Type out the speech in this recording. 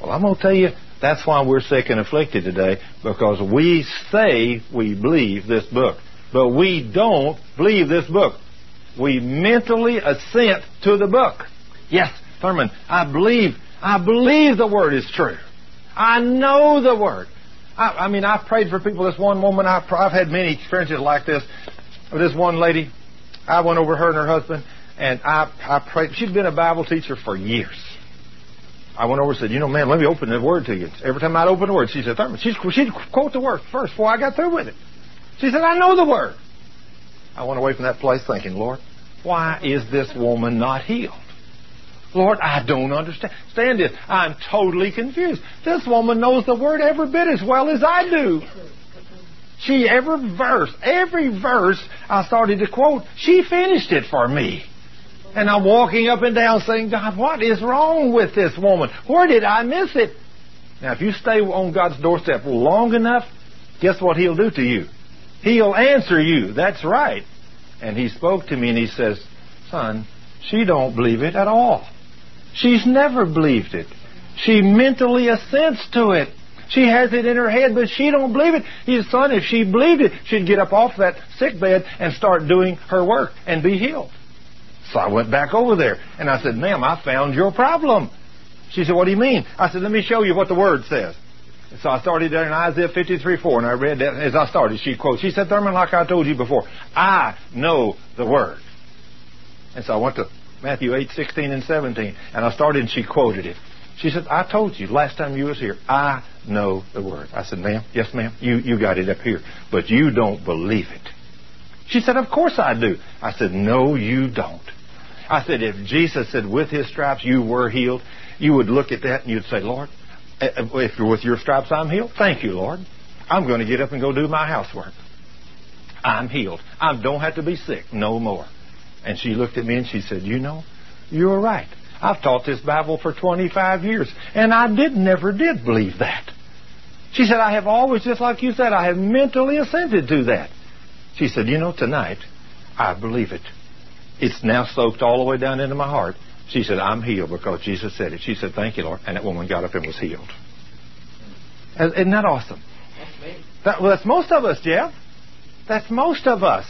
Well, I'm going to tell you, that's why we're sick and afflicted today, because we say we believe this book, but we don't believe this book. We mentally assent to the book. Yes, Thurman, I believe the Word is true. I know the Word. I mean, I've prayed for people. This one woman, I've had many experiences like this. This one lady, I went over her and her husband, and I prayed. She'd been a Bible teacher for years. I went over and said, you know, man, let me open the Word to you. Every time I'd open the Word, she said, Thurman, she'd quote the Word first before I got through with it. She said, I know the Word. I went away from that place thinking, Lord, why is this woman not healed? Lord, I don't understand this. I'm totally confused. This woman knows the Word every bit as well as I do. Every verse I started to quote, she finished it for me. And I'm walking up and down saying, God, what is wrong with this woman? Where did I miss it? Now, if you stay on God's doorstep long enough, guess what He'll do to you? He'll answer you. That's right. And He spoke to me and He says, son, she don't believe it at all. She's never believed it. She mentally assents to it. She has it in her head, but she don't believe it. He said, son, if she believed it, she'd get up off that sick bed and start doing her work and be healed. So I went back over there, and I said, ma'am, I found your problem. She said, what do you mean? I said, let me show you what the Word says. And so I started there in Isaiah 53:4, and I read that as I started. She quotes, she said, Thurman, like I told you before, I know the Word. And so I went to Matthew 8:16 and 17, and I started, and she quoted it. She said, I told you last time you was here, I know the Word. I said, ma'am, yes, ma'am, you got it up here, but you don't believe it. She said, of course I do. I said, no, you don't. I said, if Jesus said with His stripes you were healed, you would look at that and you'd say, Lord, if you're with your stripes I'm healed, thank you, Lord. I'm going to get up and go do my housework. I'm healed. I don't have to be sick no more. And she looked at me and she said, you know, you're right. I've taught this Bible for 25 years, and I never did believe that. She said, I have always, just like you said, I have mentally assented to that. She said, you know, tonight, I believe it. It's now soaked all the way down into my heart. She said, I'm healed because Jesus said it. She said, thank you, Lord. And that woman got up and was healed. Isn't that awesome? That's most of us, Jeff. That's most of us.